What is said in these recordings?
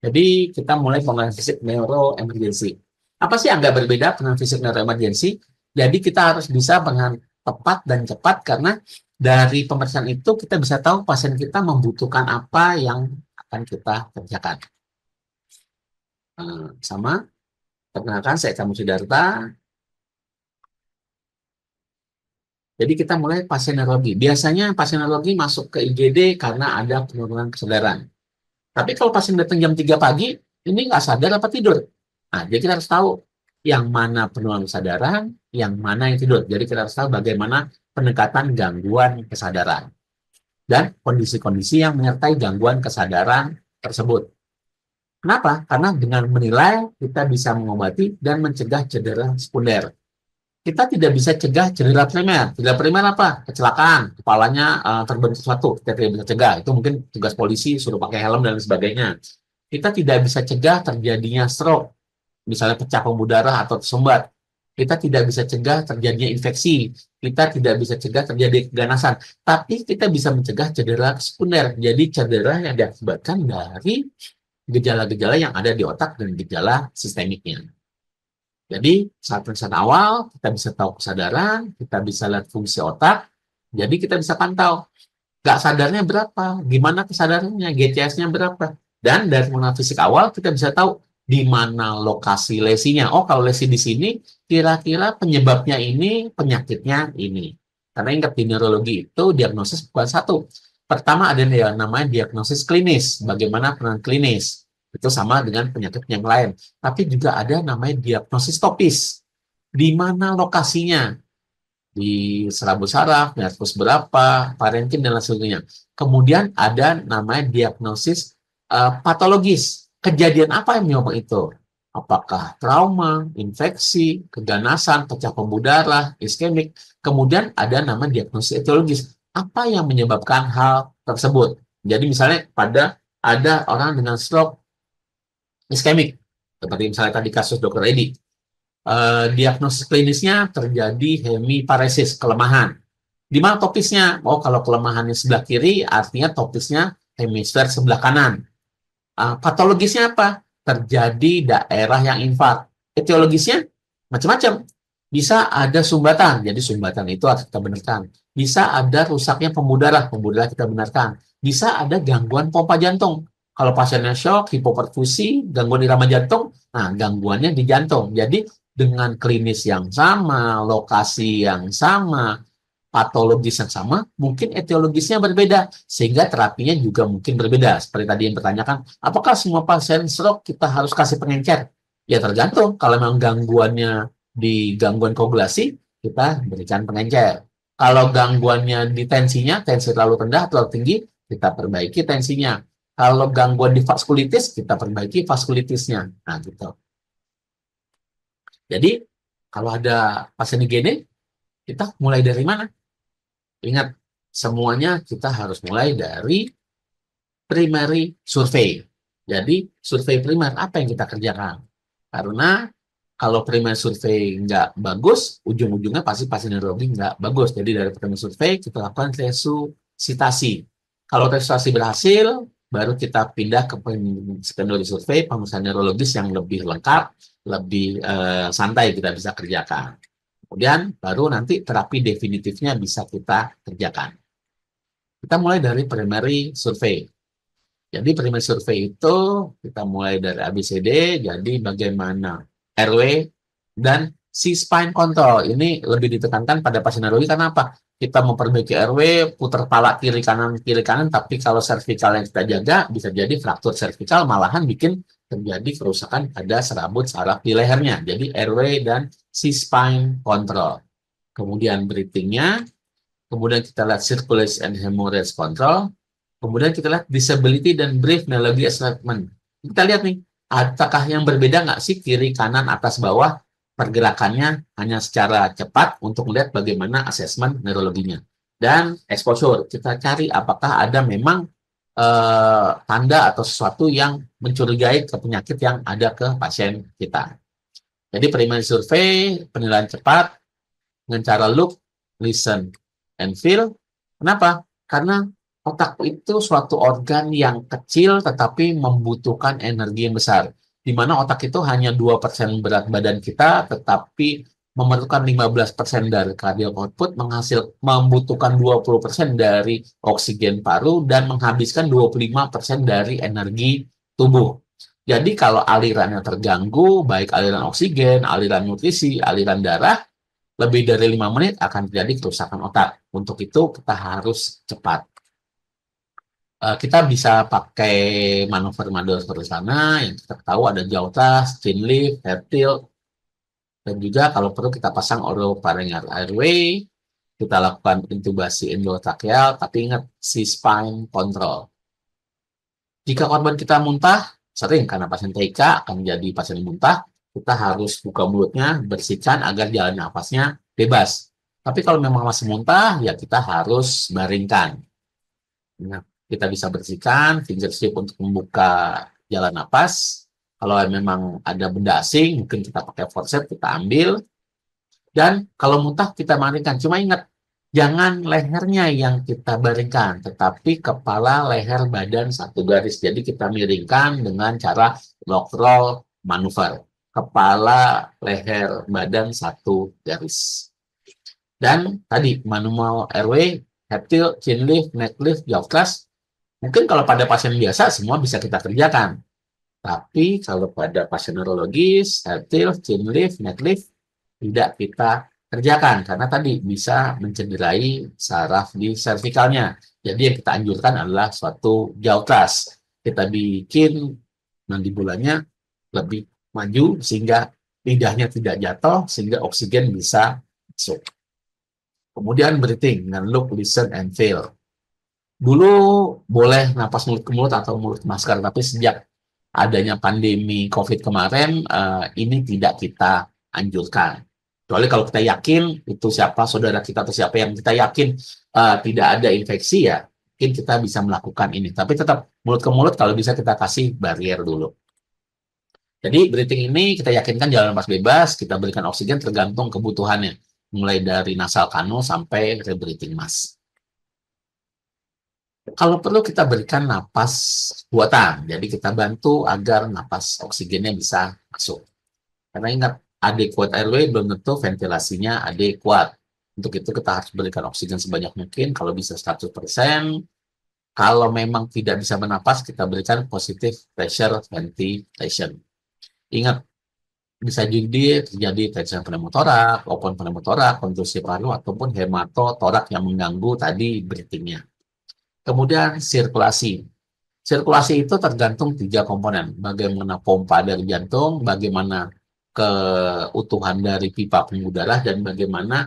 Jadi kita mulai pengenalan fisik neuro emergency. Apa sih yang nggak berbeda dengan fisik neuro emergency? Jadi kita harus bisa dengan tepat dan cepat karena dari pemeriksaan itu kita bisa tahu pasien kita membutuhkan apa yang akan kita kerjakan. Sama, perkenalkan saya Kamu Sidarta. Jadi kita mulai pasien neurologi. Biasanya pasien neurologi masuk ke IGD karena ada penurunan kesadaran. Tapi kalau pasien datang jam 3 pagi, ini nggak sadar apa tidur. Nah, jadi kita harus tahu yang mana penurunan kesadaran, yang mana yang tidur. Jadi kita harus tahu bagaimana pendekatan gangguan kesadaran dan kondisi-kondisi yang menyertai gangguan kesadaran tersebut. Kenapa? Karena dengan menilai, kita bisa mengobati dan mencegah cedera sekunder. Kita tidak bisa cegah cedera primer. Cedera primer apa? Kecelakaan, kepalanya terbentur sesuatu. Kita tidak bisa cegah. Itu mungkin tugas polisi, suruh pakai helm dan sebagainya. Kita tidak bisa cegah terjadinya stroke, misalnya pecah pembuluh darah atau tersumbat. Kita tidak bisa cegah terjadinya infeksi. Kita tidak bisa cegah terjadi keganasan. Tapi kita bisa mencegah cedera sekunder. Jadi cedera yang diakibatkan dari gejala-gejala yang ada di otak dan gejala sistemiknya. Jadi saat pemeriksaan awal kita bisa tahu kesadaran, kita bisa lihat fungsi otak, jadi kita bisa pantau nggak sadarnya berapa, gimana kesadarannya, GCS-nya berapa. Dan dari pengenalan fisik awal kita bisa tahu di mana lokasi lesinya. Oh, kalau lesi di sini, kira-kira penyebabnya ini, penyakitnya ini. Karena ingat di neurologi itu diagnosis bukan satu. Pertama ada yang namanya diagnosis klinis, bagaimana penanganan klinis. Itu sama dengan penyakit yang lain. Tapi juga ada namanya diagnosis topis. Di mana lokasinya? Di serabut saraf, nervus berapa, parenkim, dan lain sebagainya. Kemudian ada namanya diagnosis patologis. Kejadian apa yang menyebabkan itu? Apakah trauma, infeksi, keganasan, pecah pembuluh darah, iskemik. Kemudian ada nama diagnosis etiologis. Apa yang menyebabkan hal tersebut? Jadi misalnya ada orang dengan stroke iskemik, seperti misalnya tadi kasus Dr. Edi. Diagnosis klinisnya terjadi hemiparesis, kelemahan. Di mana topisnya? Oh, kalau kelemahannya sebelah kiri, artinya topisnya hemisfer sebelah kanan. Patologisnya apa? Terjadi daerah yang infark. Etiologisnya macam-macam. Bisa ada sumbatan, jadi sumbatan itu harus kita benarkan. Bisa ada rusaknya pembuluh darah kita benarkan. Bisa ada gangguan pompa jantung. Kalau pasiennya shock, hipoperfusi, gangguan irama jantung, nah gangguannya di jantung. Jadi dengan klinis yang sama, lokasi yang sama, patologis yang sama, mungkin etiologisnya berbeda, sehingga terapinya juga mungkin berbeda. Seperti tadi yang bertanyakan, apakah semua pasien stroke kita harus kasih pengencer? Ya tergantung, kalau memang gangguannya di gangguan koagulasi, kita berikan pengencer. Kalau gangguannya di tensinya, tensi terlalu rendah, terlalu tinggi, kita perbaiki tensinya. Kalau gangguan di vaskulitis, kita perbaiki vaskulitisnya. Nah, gitu. Jadi, kalau ada pasien IgD, kita mulai dari mana? Ingat, semuanya kita harus mulai dari primary survey. Jadi, survei primer, apa yang kita kerjakan? Karena kalau primary survei nggak bagus, ujung-ujungnya pasti pasien neurologi nggak bagus. Jadi, dari primary survei, kita lakukan resusitasi. Kalau resusitasi berhasil, baru kita pindah ke secondary survey, pemeriksaan neurologis yang lebih lengkap, lebih santai kita bisa kerjakan. Kemudian baru nanti terapi definitifnya bisa kita kerjakan. Kita mulai dari primary survey. Jadi primary survey itu kita mulai dari ABCD, jadi bagaimana RW dan C-spine control. Ini lebih ditekankan pada pasien neurologi karena apa? Kita memperbaiki RW, putar kepala kiri kanan, tapi kalau servikal yang kita jaga, bisa jadi fraktur servikal, malahan bikin terjadi kerusakan pada serabut saraf di lehernya. Jadi RW dan C-spine control. Kemudian breathing-nya, kemudian kita lihat circulation and hemorrhage control, kemudian kita lihat disability dan brief neurology assessment. Kita lihat nih, apakah yang berbeda nggak sih kiri, kanan, atas, bawah, pergerakannya hanya secara cepat untuk melihat bagaimana asesmen neurologinya. Dan exposure, kita cari apakah ada memang tanda atau sesuatu yang mencurigai ke penyakit yang ada ke pasien kita. Jadi primary survey, penilaian cepat, dengan cara look, listen, and feel. Kenapa? Karena Otak itu suatu organ yang kecil tetapi membutuhkan energi yang besar. Di mana otak itu hanya 2% berat badan kita, tetapi memerlukan 15% dari cardiac output, membutuhkan 20% dari oksigen paru, dan menghabiskan 25% dari energi tubuh. Jadi kalau alirannya terganggu, baik aliran oksigen, aliran nutrisi, aliran darah, lebih dari 5 menit akan terjadi kerusakan otak. Untuk itu kita harus cepat. Kita bisa pakai manuver-manuver seperti sana yang kita tahu ada jaw thrust, chin lift, head tilt, dan juga kalau perlu kita pasang oropharyngeal airway, kita lakukan intubasi endotracheal, tapi ingat C-spine control. Jika korban kita muntah, sering karena pasien TIK akan menjadi pasien muntah, kita harus buka mulutnya, bersihkan agar jalan nafasnya bebas. Tapi kalau memang masih muntah, ya kita harus baringkan. Nah, kita bisa bersihkan fingertip untuk membuka jalan napas. Kalau memang ada benda asing, mungkin kita pakai forceps, kita ambil. Dan kalau muntah, kita baringkan. Cuma ingat, jangan lehernya yang kita baringkan, tetapi kepala, leher, badan satu garis. Jadi kita miringkan dengan cara lock roll manuver. Kepala, leher, badan satu garis. Dan tadi manual airway, head tilt, chin lift, neck lift, jaw thrust. Mungkin kalau pada pasien biasa semua bisa kita kerjakan. Tapi kalau pada pasien neurologis, head tilt, chin lift, neck lift tidak kita kerjakan karena tadi bisa mencederai saraf di cervicalnya. Jadi yang kita anjurkan adalah suatu jaw thrust. Kita bikin mandibulanya lebih maju sehingga lidahnya tidak jatuh sehingga oksigen bisa masuk. Kemudian breathing dengan look, listen, and feel. Dulu boleh napas mulut ke mulut atau mulut ke masker, tapi sejak adanya pandemi COVID kemarin, ini tidak kita anjurkan. Kecuali kalau kita yakin itu siapa saudara kita atau siapa yang kita yakin tidak ada infeksi, ya mungkin kita bisa melakukan ini. Tapi tetap mulut ke mulut kalau bisa kita kasih barrier dulu. Jadi breathing ini kita yakinkan jalan nafas bebas, kita berikan oksigen tergantung kebutuhannya. Mulai dari nasal kanul sampai rebreathing mask. Kalau perlu kita berikan napas buatan, jadi kita bantu agar napas oksigennya bisa masuk. Karena ingat, adequate airway belum tentu ventilasinya adekuat. Untuk itu kita harus berikan oksigen sebanyak mungkin, kalau bisa 100%. Kalau memang tidak bisa bernapas, kita berikan positive pressure ventilation. Ingat, bisa jadi terjadi tension pneumotorak, open pneumotorak, kontusi paru, ataupun hematotorak yang mengganggu tadi breathing-nya. Kemudian sirkulasi. Sirkulasi itu tergantung 3 komponen. Bagaimana pompa dari jantung, bagaimana keutuhan dari pipa pembuluh darah, dan bagaimana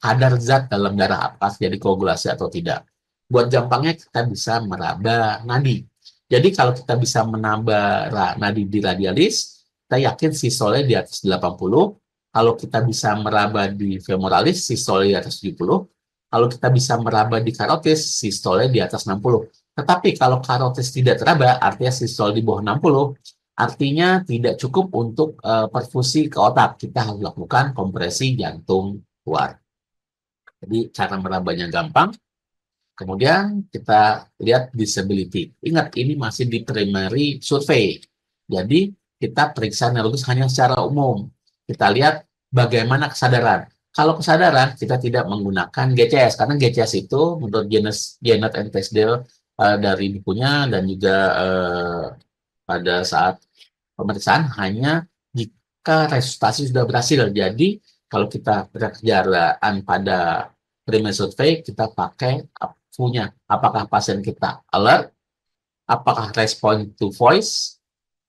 kadar zat dalam darah, apakah jadi koagulasi atau tidak. Buat gampangnya kita bisa meraba nadi. Jadi kalau kita bisa menambah nadi di radialis, kita yakin sistolnya di atas 80. Kalau kita bisa meraba di femoralis, sistolnya di atas 70. Kalau kita bisa meraba di karotis, sistolnya di atas 60. Tetapi kalau karotis tidak teraba, artinya sistol di bawah 60, artinya tidak cukup untuk perfusi ke otak. Kita harus lakukan kompresi jantung keluar. Jadi cara merabanya gampang. Kemudian kita lihat disability. Ingat, ini masih di primary survey. Jadi kita periksa neurologis hanya secara umum. Kita lihat bagaimana kesadaran. Kalau kesadaran, kita tidak menggunakan GCS, karena GCS itu menurut Janet and Tisdale dari bukunya dan juga pada saat pemeriksaan hanya jika resusitasi sudah berhasil. Jadi kalau kita perjalanan pada primary survey, kita pakai punya apakah pasien kita alert, apakah respond to voice,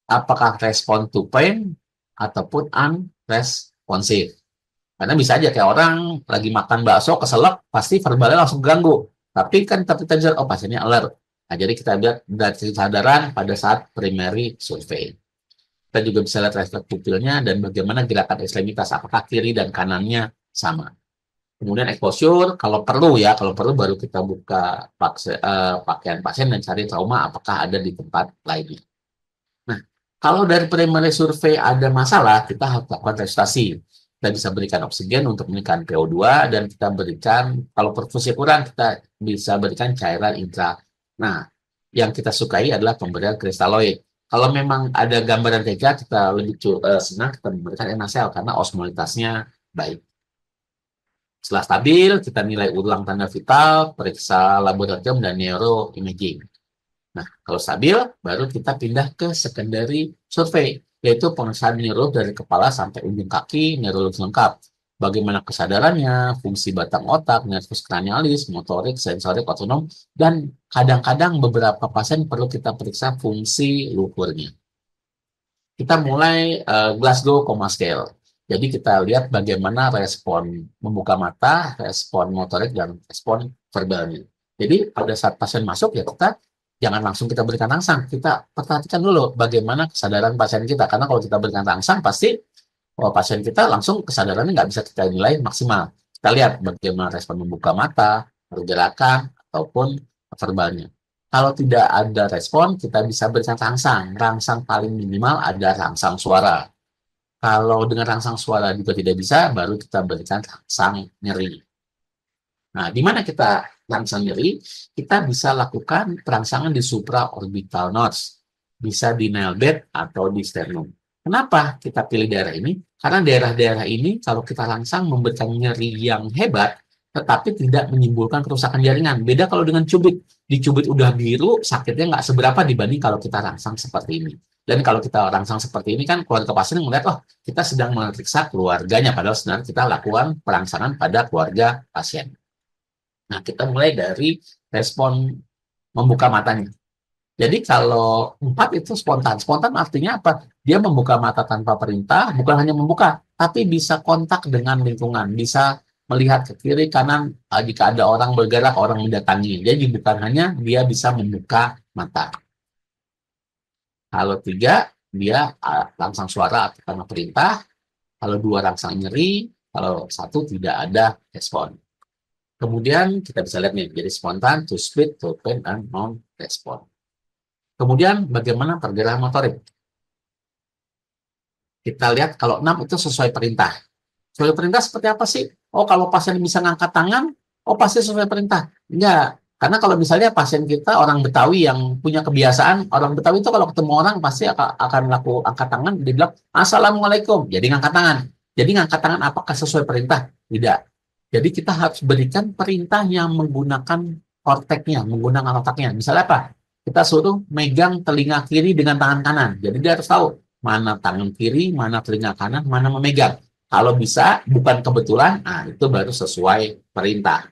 apakah respond to pain, ataupun unresponsive. Karena bisa aja kayak orang lagi makan bakso keselak, pasti verbalnya langsung ganggu. Tapi kan kita bisa, oh pasiennya alert. Nah, jadi kita lihat dari kesadaran pada saat primary survey. Kita juga bisa lihat refleks pupilnya dan bagaimana gerakan ekstremitas, apakah kiri dan kanannya sama. Kemudian exposure, kalau perlu baru kita buka pakaian pasien dan cari trauma apakah ada di tempat lainnya. Nah, kalau dari primary survey ada masalah, kita harus lakukan resusitasi. kita bisa berikan oksigen untuk menekan PO2, dan kita berikan, kalau perfusi kurang, kita bisa berikan cairan intra. Nah, yang kita sukai adalah pemberian kristaloid. Kalau memang ada gambaran tega, kita lebih senang kita memberikan NaCl karena osmolitasnya baik. Setelah stabil, kita nilai ulang tanda vital, periksa laboratorium dan neuroimaging. Nah, kalau stabil, baru kita pindah ke secondary survei, yaitu pemeriksaan neuro dari kepala sampai ujung kaki, neurologi lengkap. Bagaimana kesadarannya, fungsi batang otak, nervus cranialis, motorik, sensorik, otonom, dan kadang-kadang beberapa pasien perlu kita periksa fungsi luhurnya. Kita mulai Glasgow Coma Scale. Jadi kita lihat bagaimana respon membuka mata, respon motorik, dan respon verbalnya. Jadi pada saat pasien masuk, ya kita jangan langsung kita berikan rangsang. Kita perhatikan dulu bagaimana kesadaran pasien kita. Karena kalau kita berikan rangsang, pasti pasien kita langsung kesadarannya nggak bisa kita nilai maksimal. Kita lihat bagaimana respon membuka mata, pergerakan, ataupun verbalnya. Kalau tidak ada respon, kita bisa berikan rangsang. Rangsang paling minimal ada rangsang suara. Kalau dengan rangsang suara juga tidak bisa, baru kita berikan rangsang nyeri. Nah, di mana kita rangsang nyeri? Kita bisa lakukan perangsangan di supraorbital nodes. Bisa di nail bed atau di sternum. Kenapa kita pilih daerah ini? Karena daerah-daerah ini kalau kita rangsang memberikan nyeri yang hebat, tetapi tidak menimbulkan kerusakan jaringan. Beda kalau dengan cubit. Di cubit udah biru, sakitnya nggak seberapa dibanding kalau kita rangsang seperti ini. Dan kalau kita rangsang seperti ini kan keluarga pasien melihat, oh kita sedang memeriksa keluarganya, padahal sebenarnya kita lakukan perangsangan pada keluarga pasien. Nah, kita mulai dari respon membuka matanya. Jadi kalau 4 itu spontan. Spontan artinya apa? Dia membuka mata tanpa perintah, bukan hanya membuka, tapi bisa kontak dengan lingkungan, bisa melihat ke kiri, kanan, jika ada orang bergerak, orang mendatangi. Jadi bukan hanya dia bisa membuka mata. Kalau 3, dia rangsang suara atau tanpa perintah. Kalau 2, rangsang nyeri. Kalau 1, tidak ada respon. Kemudian kita bisa lihat nih, jadi spontan, to speed, to pain, dan non-respon. Kemudian bagaimana pergerakan motorik? Kita lihat kalau 6 itu sesuai perintah. Sesuai perintah seperti apa sih? Oh, kalau pasien bisa ngangkat tangan, oh pasti sesuai perintah. Enggak. Karena kalau misalnya pasien kita orang Betawi yang punya kebiasaan, orang Betawi itu kalau ketemu orang pasti akan laku angkat tangan, dia bilang, Assalamualaikum. Jadi ngangkat tangan. Jadi ngangkat tangan apakah sesuai perintah? Tidak. Jadi kita harus berikan perintah yang menggunakan korteknya, menggunakan otaknya. Misalnya apa? Kita suruh megang telinga kiri dengan tangan kanan. Jadi dia harus tahu mana tangan kiri, mana telinga kanan, mana memegang. Kalau bisa, bukan kebetulan, nah itu baru sesuai perintah.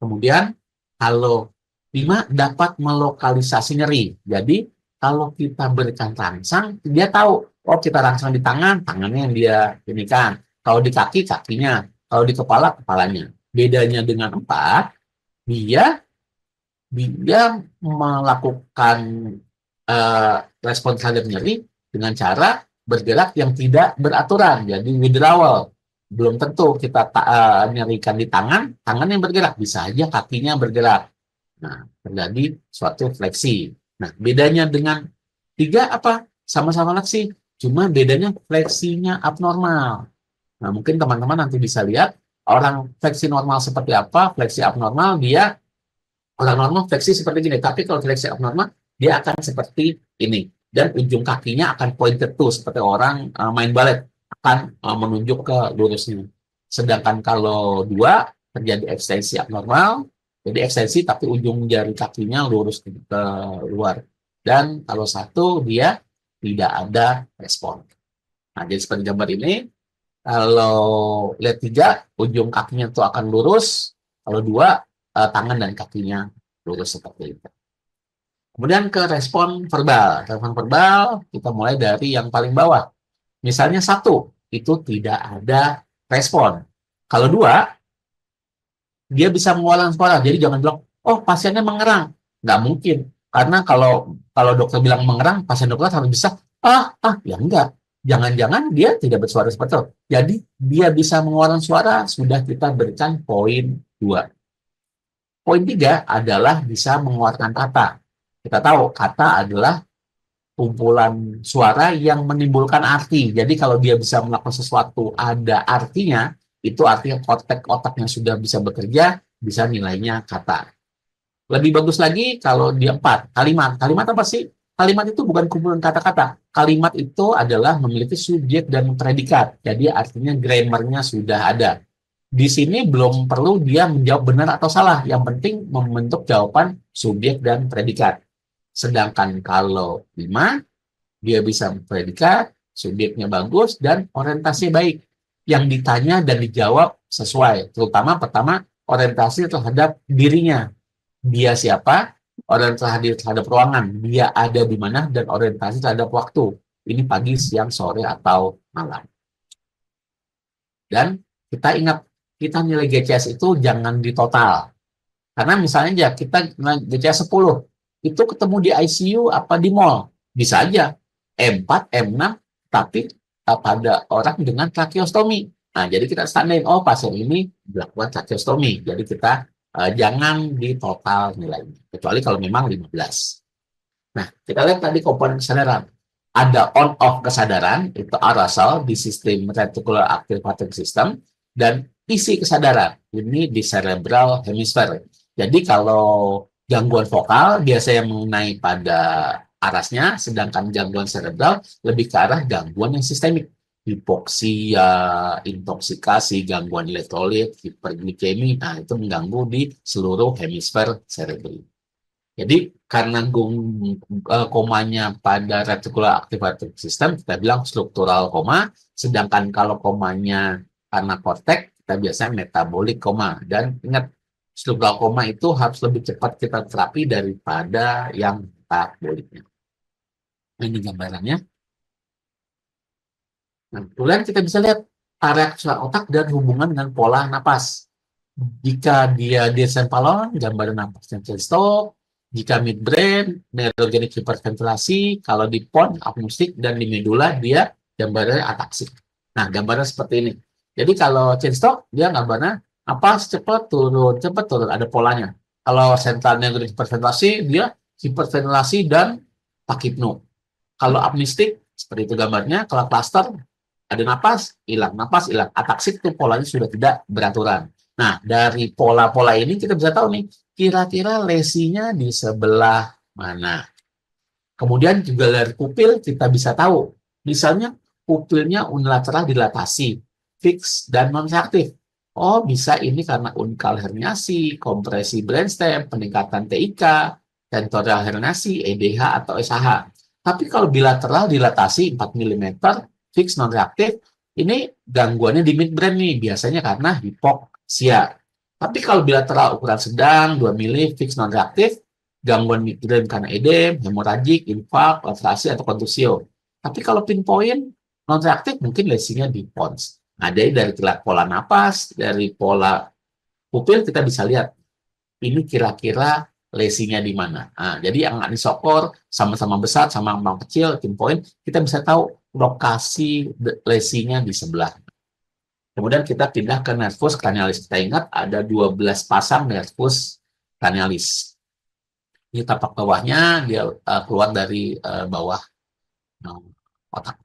Kemudian, kalau 5 dapat melokalisasi nyeri. Jadi, kalau kita berikan rangsang, dia tahu, oh kita rangsang di tangan, tangannya yang dia ini kan. Kalau di kaki, kakinya. Kalau di kepala, kepalanya. Bedanya dengan 4, dia melakukan respon terhadap nyeri dengan cara bergerak yang tidak beraturan, jadi withdrawal. Belum tentu kita nyerikan di tangan yang bergerak, bisa aja kakinya bergerak. Nah, terjadi suatu fleksi. Nah, bedanya dengan 3 apa? Sama-sama fleksi, cuma bedanya fleksinya abnormal. Nah, mungkin teman-teman nanti bisa lihat orang fleksi normal seperti apa, fleksi abnormal dia. Orang normal fleksi seperti gini, tapi kalau fleksi abnormal, dia akan seperti ini. Dan ujung kakinya akan pointed to, seperti orang main balet, akan menunjuk ke lurusnya. Sedangkan kalau 2, terjadi ekstensi abnormal, jadi ekstensi tapi ujung jari kakinya lurus ke luar. Dan kalau 1, dia tidak ada respon. Nah, jadi seperti gambar ini, kalau lihat 3, ujung kakinya itu akan lurus, kalau 2, tangan dan kakinya lurus seperti itu. Kemudian ke respon verbal. Respon verbal kita mulai dari yang paling bawah. Misalnya 1, itu tidak ada respon. Kalau 2, dia bisa mengeluarkan suara. Jadi jangan bilang, oh pasiennya mengerang. Nggak mungkin. Karena kalau dokter bilang mengerang, pasien dokter harus bisa, ya enggak. Jangan-jangan dia tidak bersuara seperti itu. Jadi dia bisa mengeluarkan suara, sudah kita berikan poin 2. Poin 3 adalah bisa mengeluarkan kata. Kita tahu kata adalah kumpulan suara yang menimbulkan arti. Jadi kalau dia bisa melakukan sesuatu ada artinya, itu artinya korteks otaknya sudah bisa bekerja, bisa nilainya kata. Lebih bagus lagi kalau dia 4, kalimat. Kalimat apa sih? Kalimat itu bukan kumpulan kata-kata. Kalimat itu adalah memiliki subjek dan predikat. Jadi artinya grammarnya sudah ada. Di sini belum perlu dia menjawab benar atau salah. Yang penting membentuk jawaban subjek dan predikat. Sedangkan kalau 5, dia bisa predikat, subjeknya bagus, dan orientasi baik. Yang ditanya dan dijawab sesuai. Terutama pertama, orientasi terhadap dirinya. Dia siapa? Orientasi terhadap ruangan. Dia ada di mana, dan orientasi terhadap waktu. Ini pagi, siang, sore, atau malam. Dan kita ingat, kita nilai GCS itu jangan di total. Karena misalnya aja kita GCS 10, itu ketemu di ICU apa di mall. Bisa aja M4, M6, tapi pada orang dengan tracheostomi. Nah, jadi kita standarin, oh pasien ini dilakukan tracheostomi. Jadi kita jangan di total nilainya, kecuali kalau memang 15. Nah, kita lihat tadi komponen kesadaran. Ada on-off kesadaran, itu arousal di sistem reticular activating system, dan isi kesadaran, ini di cerebral hemisphere. Jadi kalau gangguan vokal biasanya mengenai pada arasnya, sedangkan gangguan cerebral lebih ke arah gangguan yang sistemik. Hipoksia, intoksikasi, gangguan elektrolit, hiperglikemi, nah itu mengganggu di seluruh hemisfer cerebri. Jadi karena komanya pada reticular activating system, kita bilang struktural koma, sedangkan kalau komanya karena korteks, kita biasanya metabolic koma. Dan ingat, struktural koma itu harus lebih cepat kita terapi daripada yang metaboliknya. Ini gambarannya. Nah, kemudian kita bisa lihat area keseluruhan otak dan hubungan dengan pola napas. Jika dia diencephalon, gambaran napasnya stop. Jika midbrain, neurogenic hiperventilasi. Kalau di pons, apnotik, dan di medula, dia gambarannya ataksik. Nah, gambaran seperti ini. Jadi kalau chain stop, dia gambarnya napas cepat turun, ada polanya. Kalau central neurogenic hiperventilasi, dia hiperventilasi dan tachypno. Kalau apnistik, seperti itu gambarnya. Kalau cluster, ada napas, hilang. Ataksik itu polanya sudah tidak beraturan. Nah, dari pola-pola ini kita bisa tahu nih, kira-kira lesinya di sebelah mana. Kemudian juga dari pupil kita bisa tahu. Misalnya pupilnya unilateral dilatasi, fix dan non-reaktif. Oh, bisa ini karena unikal herniasi, kompresi brainstem, peningkatan TIK, tentorial herniasi, EDH atau SH. Tapi kalau bilateral dilatasi 4 mm, fix non-reaktif, ini gangguannya di midbrain nih, biasanya karena hipoksia. Tapi kalau bilateral ukuran sedang, 2 mm, fix non-reaktif, gangguan midbrain karena edem, hemoragik, infark, laterasi, atau kontusio. Tapi kalau pinpoint non-reaktif, mungkin lesinya di pons. Nah, dari pola napas, dari pola pupil, kita bisa lihat ini kira-kira lesinya di mana. Nah, jadi yang anisokor sama-sama besar, sama-sama kecil, pinpoint, kita bisa tahu lokasi lesinya di sebelah. Kemudian kita pindah ke nervus cranialis. Kita ingat ada 12 pasang nervus cranialis. Ini tapak bawahnya, dia keluar dari bawah otak.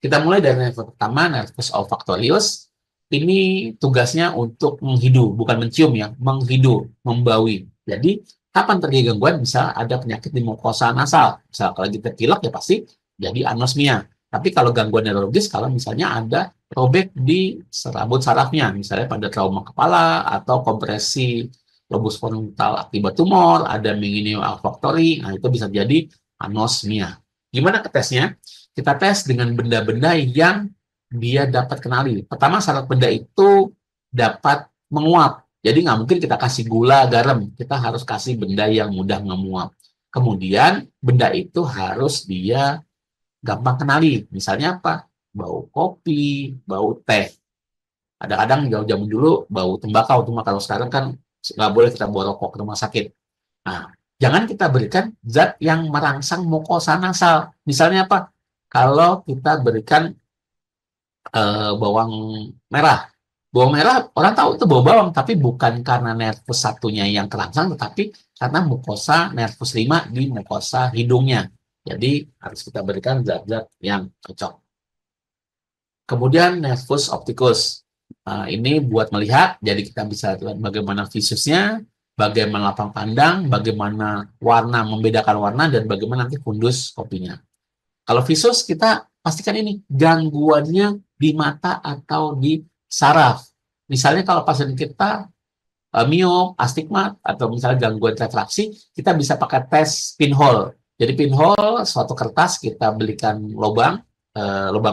Kita mulai dari nervus pertama, nervus olfactorius. Ini tugasnya untuk menghidu, bukan mencium ya, menghidu, membawi. Jadi, kapan terjadi gangguan? Bisa ada penyakit di mukosa nasal. Misal kalau kita pilek ya pasti jadi anosmia. Tapi kalau gangguan neurologis, kalau misalnya ada robek di serabut sarafnya, misalnya pada trauma kepala atau kompresi lobus frontal akibat tumor, ada meningitis olfaktori, nah itu bisa jadi anosmia. Gimana ke tesnya? Kita tes dengan benda-benda yang dia dapat kenali. Pertama, syarat benda itu dapat menguap. Jadi nggak mungkin kita kasih gula, garam. Kita harus kasih benda yang mudah menguap. Kemudian, benda itu harus dia gampang kenali. Misalnya apa? Bau kopi, bau teh. Kadang-kadang jauh-jauh dulu bau tembakau. Cuma kalau sekarang kan nggak boleh kita bawa rokok ke rumah sakit. Nah, jangan kita berikan zat yang merangsang mukosa nasal. Misalnya apa? Kalau kita berikan bawang merah. Bawang merah, orang tahu itu bau bawang, tapi bukan karena nervus satunya yang terangsang, tetapi karena mukosa nervus 5 di mukosa hidungnya. Jadi harus kita berikan zat-zat yang cocok. Kemudian nervus opticus. Ini buat melihat, jadi kita bisa lihat bagaimana visusnya, bagaimana lapang pandang, bagaimana warna, membedakan warna, dan bagaimana nanti fundus kopinya. Kalau visus kita pastikan ini gangguannya di mata atau di saraf. Misalnya kalau pasien kita miop, astigmat, atau misalnya gangguan refraksi, kita bisa pakai tes pinhole. Jadi pinhole suatu kertas kita belikan lubang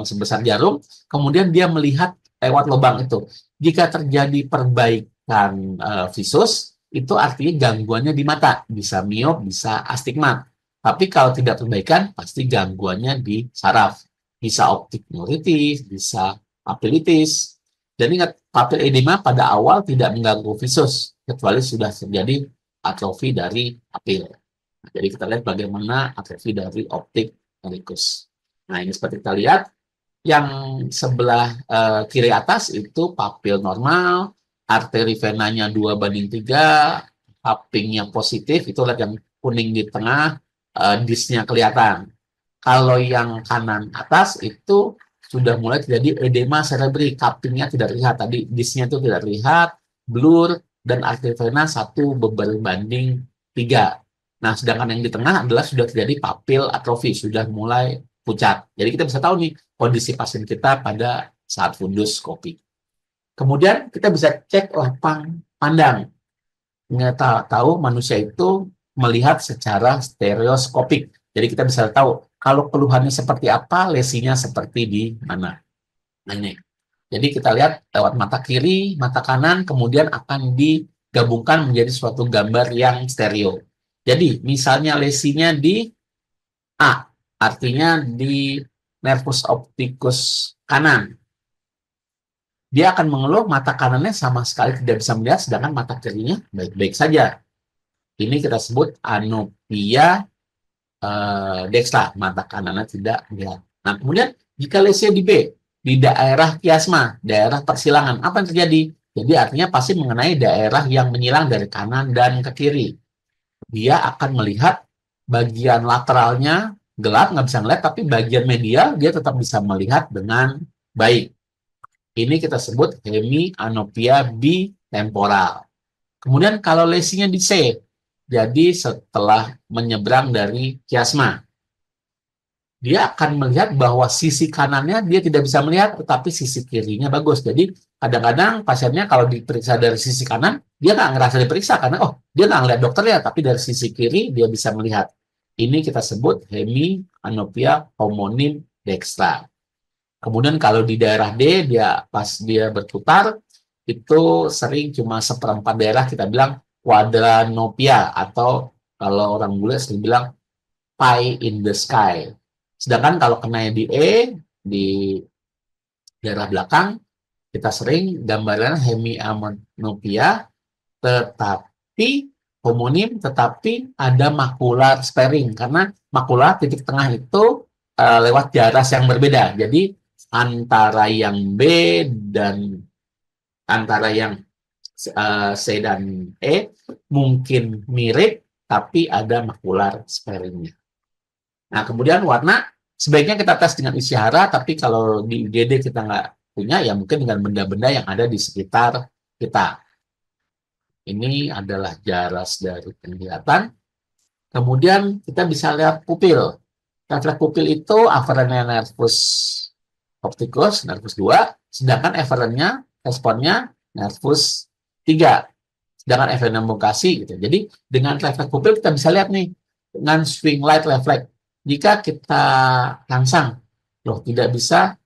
sebesar jarum, kemudian dia melihat lewat lubang itu. Jika terjadi perbaikan visus, itu artinya gangguannya di mata, bisa miop, bisa astigmat. Tapi kalau tidak perbaikan, pasti gangguannya di saraf. Bisa optik neuritis, bisa papilitis. Dan ingat, papil edema pada awal tidak mengganggu visus, kecuali sudah terjadi atrofi dari papil. Nah, jadi kita lihat bagaimana atrofi dari optik nerikus. Nah, ini seperti kita lihat, yang sebelah kiri atas itu papil normal, arteri venanya 2:3, cupping positif, itu lihat yang kuning di tengah, disnya kelihatan. Kalau yang kanan atas itu sudah mulai terjadi edema cerebri, cupping-nya tidak terlihat, tadi disnya itu tidak terlihat, blur, dan arteri vena 1:3. Nah, sedangkan yang di tengah adalah sudah terjadi papil atrofi, sudah mulai pucat. Jadi kita bisa tahu nih kondisi pasien kita pada saat fundus kopi. Kemudian kita bisa cek lapang pandang. Kita tahu manusia itu melihat secara stereoskopik. Jadi kita bisa tahu kalau keluhannya seperti apa, lesinya seperti di mana. Nah ini. Jadi kita lihat lewat mata kiri, mata kanan, kemudian akan digabungkan menjadi suatu gambar yang stereo. Jadi misalnya lesinya di A, artinya di nervus opticus kanan. Dia akan mengeluh mata kanannya sama sekali tidak bisa melihat, sedangkan mata kirinya baik-baik saja. Ini kita sebut anopia dextra, mata kanannya tidak melihat. Nah, kemudian jika lesia di B, di daerah kiasma, daerah persilangan, apa yang terjadi? Jadi artinya pasti mengenai daerah yang menyilang dari kanan dan ke kiri. Dia akan melihat bagian lateralnya gelap, nggak bisa melihat, tapi bagian medial dia tetap bisa melihat dengan baik. Ini kita sebut hemianopia bitemporal. Kemudian kalau lesinya di C, jadi setelah menyeberang dari kiasma, dia akan melihat bahwa sisi kanannya dia tidak bisa melihat, tetapi sisi kirinya bagus. Jadi kadang-kadang pasiennya kalau diperiksa dari sisi kanan, dia nggak ngerasa diperiksa karena dia nggak ngeliat dokter ya, tapi dari sisi kiri dia bisa melihat. Ini kita sebut hemianopia homonim dextra. Kemudian kalau di daerah D, dia pas dia berputar, itu sering cuma seperempat daerah, kita bilang quadranopia, atau kalau orang bule sering bilang pie in the sky. Sedangkan kalau kena di E, di daerah belakang, kita sering gambaran hemianopia, tetapi homonim, tetapi ada makular sparing, karena makular titik tengah itu lewat jaras yang berbeda. Jadi antara yang B dan antara yang C dan E mungkin mirip, tapi ada makular sparingnya. Nah, kemudian warna sebaiknya kita tes dengan isyara, tapi kalau di IGD kita nggak punya, ya mungkin dengan benda-benda yang ada di sekitar kita. Ini adalah jaras dari penglihatan. Kemudian kita bisa lihat pupil. Refleks pupil itu aferennya nervus opticus, nervus 2, sedangkan efferentnya, responnya nervus 3. Sedangkan efferent bungkasi gitu. Jadi dengan refleks pupil kita bisa lihat nih dengan swing light reflect. Jika kita langsang, tidak bisa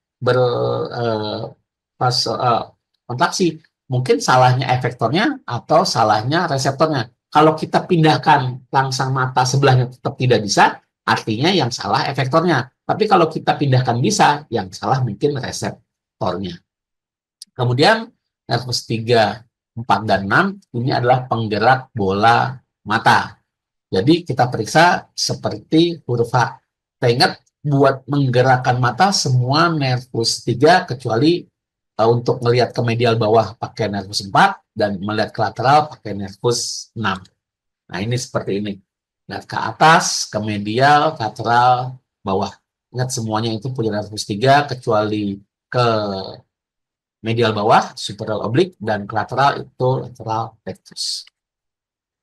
kontraksi, mungkin salahnya efektornya atau salahnya reseptornya. Kalau kita pindahkan langsang mata sebelahnya tetap tidak bisa, artinya yang salah efektornya. Tapi kalau kita pindahkan bisa, yang salah mungkin reseptornya. Kemudian nervus 3, 4, dan 6 ini adalah penggerak bola mata. Jadi kita periksa seperti huruf H. Kita ingat buat menggerakkan mata semua nervus 3 kecuali untuk melihat ke medial bawah pakai nervus 4 dan melihat ke lateral pakai nervus 6. Nah, ini seperti ini. Lihat ke atas, ke medial, lateral, bawah. Ingat semuanya itu punya nervus 3 kecuali ke medial bawah, superior oblique, dan lateral itu lateral rectus.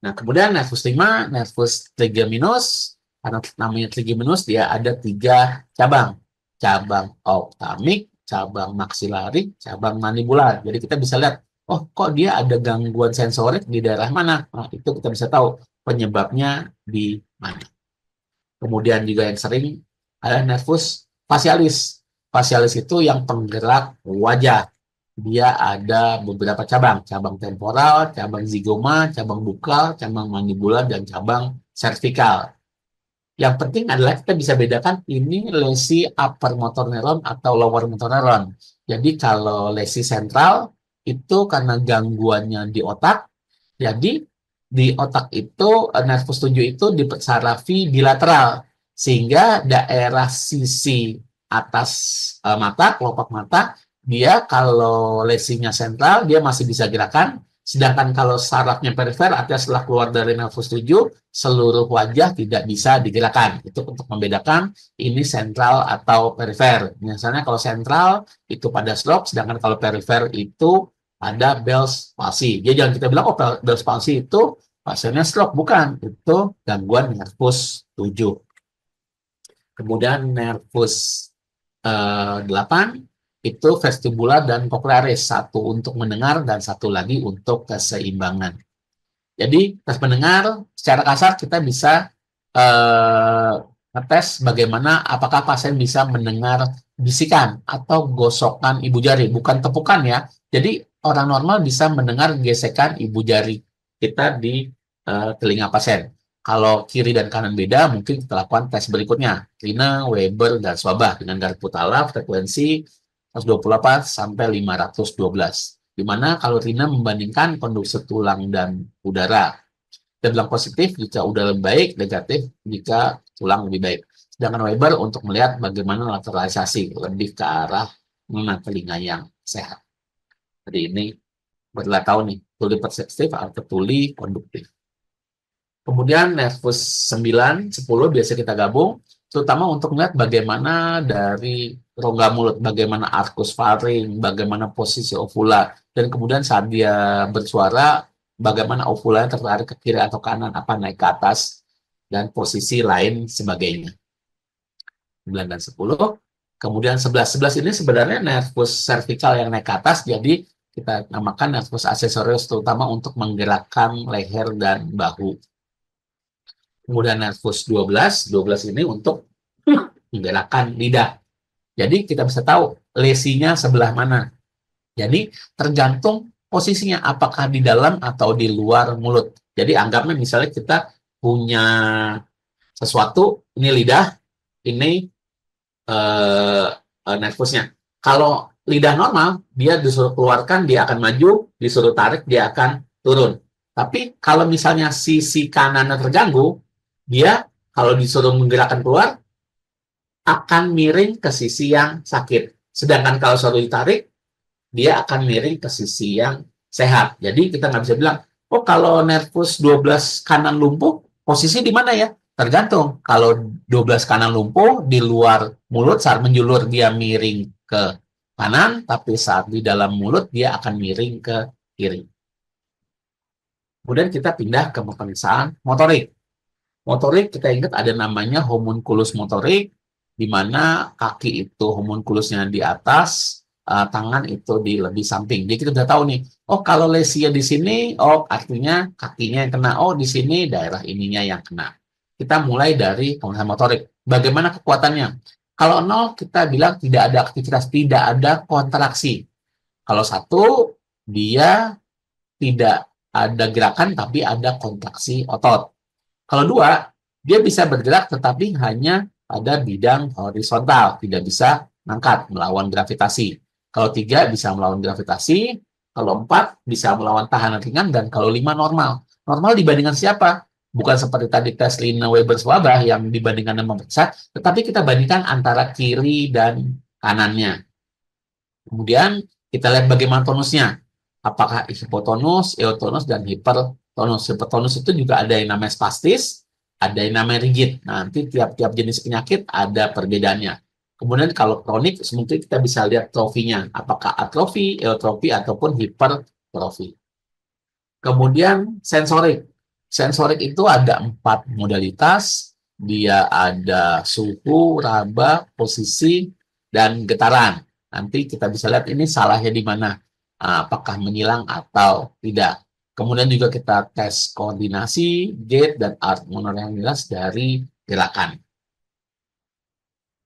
Nah, kemudian nervus 5, nervus trigeminus, karena namanya trigeminus, dia ada 3 cabang. Cabang ophthalmic, cabang maksilarik, cabang mandibular. Jadi kita bisa lihat, oh kok dia ada gangguan sensorik di daerah mana? Nah, itu kita bisa tahu penyebabnya di mana. Kemudian juga yang sering ada nervus facialis. Facialis itu yang penggerak wajah. Dia ada beberapa cabang, cabang temporal, cabang zigoma, cabang bukal, cabang mandibular, dan cabang cervical. Yang penting adalah kita bisa bedakan ini lesi upper motor neuron atau lower motor neuron. Jadi kalau lesi sentral itu karena gangguannya di otak, jadi di otak itu nervus 7 itu disarafi bilateral sehingga daerah sisi atas mata, kelopak mata, dia kalau lesinya sentral dia masih bisa gerakan, sedangkan kalau sarafnya perifer artinya setelah keluar dari nervus 7 seluruh wajah tidak bisa digerakkan. Itu untuk membedakan ini sentral atau perifer. Misalnya kalau sentral itu pada stroke, sedangkan kalau perifer itu ada Bell's palsy. Jadi jangan kita bilang, oh Bell's palsy itu pasiennya stroke. Bukan, itu gangguan nervus 7. Kemudian nervus 8 itu vestibular dan cochlearis. Satu untuk mendengar dan satu lagi untuk keseimbangan. Jadi tes mendengar secara kasar kita bisa ngetes bagaimana apakah pasien bisa mendengar bisikan atau gosokan ibu jari, bukan tepukan ya. Jadi orang normal bisa mendengar gesekan ibu jari kita di telinga pasien. Kalau kiri dan kanan beda, mungkin kita lakukan tes berikutnya. Rina, Weber, dan Swabah dengan Garpu Tala frekuensi 128 sampai 512. Di mana kalau Rina membandingkan konduksi tulang dan udara. Kita bilang positif jika udara lebih baik, negatif jika tulang lebih baik. Sedangkan Weber untuk melihat bagaimana lateralisasi, lebih ke arah mana telinga yang sehat. Jadi ini buatlah tahu nih, tuli perseptif atau tuli konduktif. Kemudian nervus 9, 10 biasa kita gabung, terutama untuk melihat bagaimana dari rongga mulut, bagaimana arcus faring, bagaimana posisi ovula, dan kemudian saat dia bersuara, bagaimana ovulanya tertarik ke kiri atau kanan, apa naik ke atas, dan posisi lain sebagainya. 9 dan 10. Kemudian 11. 11 ini sebenarnya nervus cervical yang naik ke atas, jadi kita namakan nervus accessorius, terutama untuk menggerakkan leher dan bahu. Kemudian nervus 12 ini untuk menggerakkan lidah. Jadi kita bisa tahu lesinya sebelah mana. Jadi tergantung posisinya apakah di dalam atau di luar mulut. Jadi anggapnya misalnya kita punya sesuatu, ini lidah, ini nervusnya. Kalau lidah normal, dia disuruh keluarkan, dia akan maju, disuruh tarik, dia akan turun. Tapi kalau misalnya sisi kanannya terganggu, dia kalau disuruh menggerakkan keluar akan miring ke sisi yang sakit. Sedangkan kalau selalu ditarik, dia akan miring ke sisi yang sehat. Jadi kita nggak bisa bilang, oh kalau nervus 12 kanan lumpuh, posisi di mana ya? Tergantung. Kalau 12 kanan lumpuh, di luar mulut saat menjulur dia miring ke kanan, tapi saat di dalam mulut dia akan miring ke kiri. Kemudian kita pindah ke pemeriksaan motorik. Motorik kita ingat ada namanya homunculus motorik, di mana kaki itu homunculusnya di atas, tangan itu di lebih samping. Jadi kita udah tahu nih, oh kalau lesia di sini, oh artinya kakinya yang kena, oh di sini daerah ininya yang kena. Kita mulai dari pemeriksaan motorik. Bagaimana kekuatannya? Kalau 0 kita bilang tidak ada aktivitas, tidak ada kontraksi. Kalau 1 dia tidak ada gerakan tapi ada kontraksi otot. Kalau 2 dia bisa bergerak tetapi hanya pada bidang horizontal, tidak bisa mengangkat melawan gravitasi. Kalau 3 bisa melawan gravitasi, kalau 4 bisa melawan tahanan ringan, dan kalau 5 normal. Normal dibandingkan siapa? Bukan seperti tadi tes Lina Weber Swabah yang dibandingkan dengan memeriksa, tetapi kita bandingkan antara kiri dan kanannya. Kemudian kita lihat bagaimana tonusnya. Apakah hipotonus, eutonus, dan hipertonus. Hipertonus itu juga ada yang namanya spastis, ada yang namanya rigid. Nanti tiap-tiap jenis penyakit ada perbedaannya. Kemudian kalau kronik, mungkin kita bisa lihat trofinya, apakah atrofi, eutrofi, ataupun hipertrofi. Kemudian sensorik. Sensorik itu ada 4 modalitas. Dia ada suhu, raba, posisi, dan getaran. Nanti kita bisa lihat ini salahnya di mana. Apakah menyilang atau tidak. Kemudian juga kita tes koordinasi, gait, dan art motoritas dari gerakan.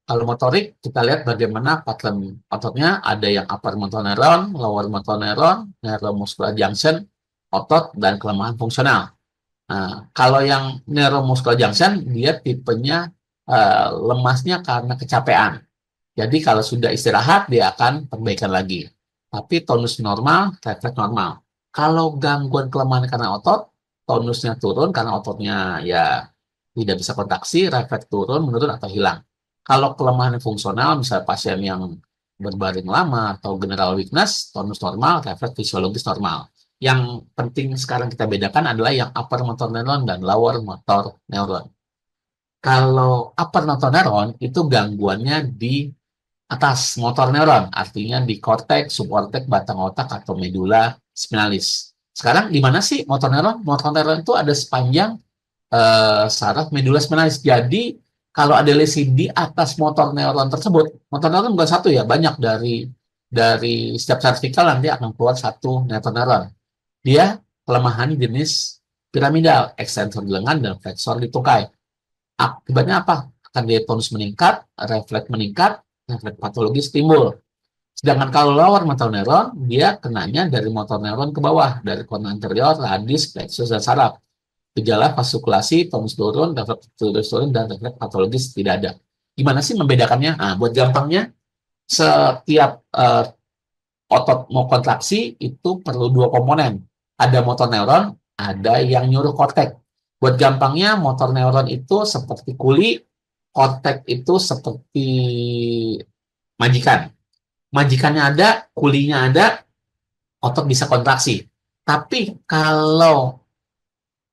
Kalau motorik, kita lihat bagaimana pattern ototnya. Ada yang upper motor neuron, lower motor neuron, neuromuscular junction, otot, dan kelemahan fungsional. Nah, kalau yang neuromuscular junction, dia tipenya lemasnya karena kecapean. Jadi kalau sudah istirahat, dia akan perbaikan lagi. Tapi tonus normal, refleks normal. Kalau gangguan kelemahan karena otot, tonusnya turun karena ototnya ya tidak bisa kontraksi, refleks turun, menurun, atau hilang. Kalau kelemahan fungsional, misalnya pasien yang berbaring lama atau general weakness, tonus normal, refleks fisiologis normal. Yang penting sekarang kita bedakan adalah yang upper motor neuron dan lower motor neuron. Kalau upper motor neuron itu gangguannya di atas motor neuron, artinya di korteks, subkorteks, batang otak, atau medula spinalis. Sekarang di mana sih motor neuron? Motor neuron itu ada sepanjang saraf medula spinalis. Jadi kalau ada lesi di atas motor neuron tersebut, motor neuron bukan satu ya, banyak dari setiap cervical nanti akan keluar satu motor neuron. Dia kelemahan jenis piramidal, ekstensor di lengan dan flexor di tungkai. Akibatnya apa? Akan dia tonus meningkat, refleks patologis timbul. Sedangkan kalau lower motor neuron, dia kenanya dari motor neuron ke bawah, dari korna anterior, radis, plexus, dan saraf. Gejala faskulasi, tonus turun, refleks turun, dan refleks patologis tidak ada. Gimana sih membedakannya? Nah, buat gampangnya, setiap otot mau kontraksi itu perlu 2 komponen. Ada motor neuron, ada yang nyuruh korteks. Buat gampangnya, motor neuron itu seperti kuli, korteks itu seperti majikan. Majikannya ada, kulinya ada, otot bisa kontraksi. Tapi kalau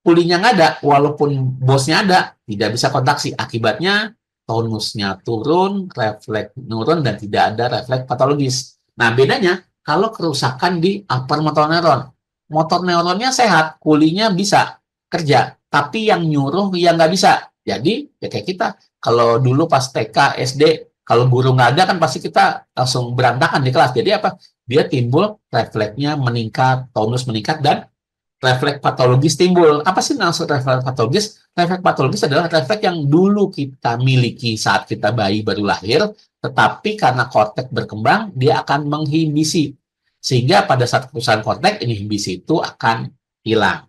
kulinya nggak ada, walaupun bosnya ada, tidak bisa kontraksi. Akibatnya tonusnya turun, refleks nurun, dan tidak ada refleks patologis. Nah, bedanya kalau kerusakan di upper motor neuron. Motor neuronnya sehat, kulinya bisa kerja, tapi yang nyuruh yang nggak bisa. Jadi, ya kayak kita, kalau dulu pas TK, SD, kalau guru nggak ada kan pasti kita langsung berantakan di kelas. Jadi apa? Dia timbul refleksnya meningkat, tonus meningkat, dan refleks patologis timbul. Apa sih maksud refleks patologis? Refleks patologis adalah refleks yang dulu kita miliki saat kita bayi baru lahir, tetapi karena korteks berkembang, dia akan menginhibisi. Sehingga pada saat kerusakan korteks, inhibisi itu akan hilang.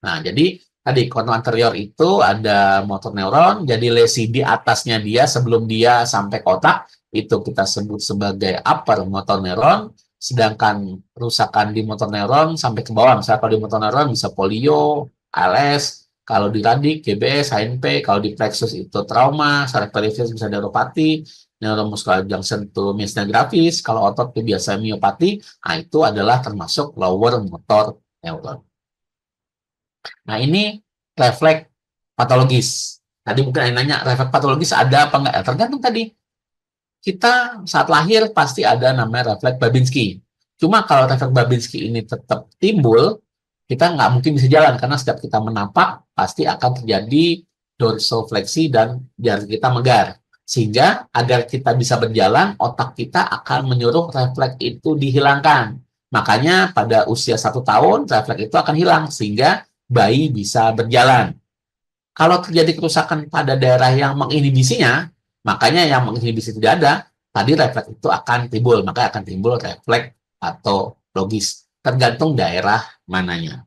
Nah, jadi tadi korna anterior itu ada motor neuron, jadi lesi di atasnya dia sebelum dia sampai ke otak, itu kita sebut sebagai upper motor neuron, sedangkan kerusakan di motor neuron sampai ke bawah, misalnya kalau di motor neuron bisa polio, ALS, kalau di radik, GBS, HNP, kalau di plexus itu trauma, saraf periferias bisa neuropati, neuromuscular junction itu miasthenia gravis, kalau otot itu biasa miopati, nah itu adalah termasuk lower motor neuron. Nah, ini refleks patologis. Tadi mungkin ada yang nanya, refleks patologis ada apa enggak? Ya, tergantung tadi. Kita saat lahir pasti ada namanya refleks Babinski. Cuma kalau refleks Babinski ini tetap timbul, kita nggak mungkin bisa jalan karena setiap kita menapak pasti akan terjadi dorsofleksi dan jari kita megar. Sehingga agar kita bisa berjalan, otak kita akan menyuruh refleks itu dihilangkan. Makanya pada usia 1 tahun refleks itu akan hilang sehingga bayi bisa berjalan. Kalau terjadi kerusakan pada daerah yang menginhibisinya, makanya yang menginhibisi tidak ada, tadi refleks itu akan timbul, maka akan timbul refleks atau logis, tergantung daerah mananya.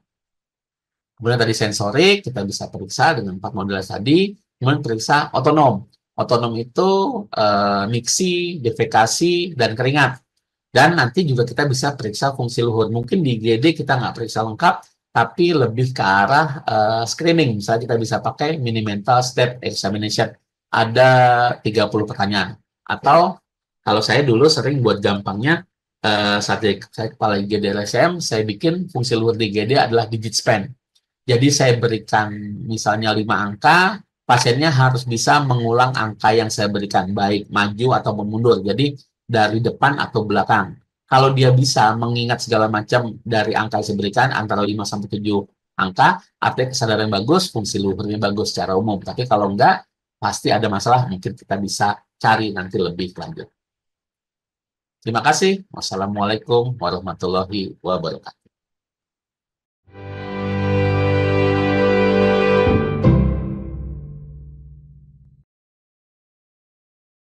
Kemudian tadi sensorik, kita bisa periksa dengan 4 model tadi, kemudian periksa otonom. Otonom itu miksi, defekasi, dan keringat. Dan nanti juga kita bisa periksa fungsi luhur. Mungkin di IGD kita nggak periksa lengkap, tapi lebih ke arah screening. Misalnya kita bisa pakai mini mental state examination. Ada 30 pertanyaan. Atau kalau saya dulu sering buat gampangnya, saat saya kepala IGD LSM, saya bikin fungsi luhur di IGD adalah digit span. Jadi saya berikan misalnya 5 angka, pasiennya harus bisa mengulang angka yang saya berikan, baik maju ataupun mundur. Jadi dari depan atau belakang. Kalau dia bisa mengingat segala macam dari angka yang saya berikan, antara 5 sampai 7 angka, artinya kesadaran bagus, fungsi luhurnya bagus secara umum. Tapi kalau enggak, pasti ada masalah, mungkin kita bisa cari nanti lebih lanjut. Terima kasih. Wassalamualaikum warahmatullahi wabarakatuh.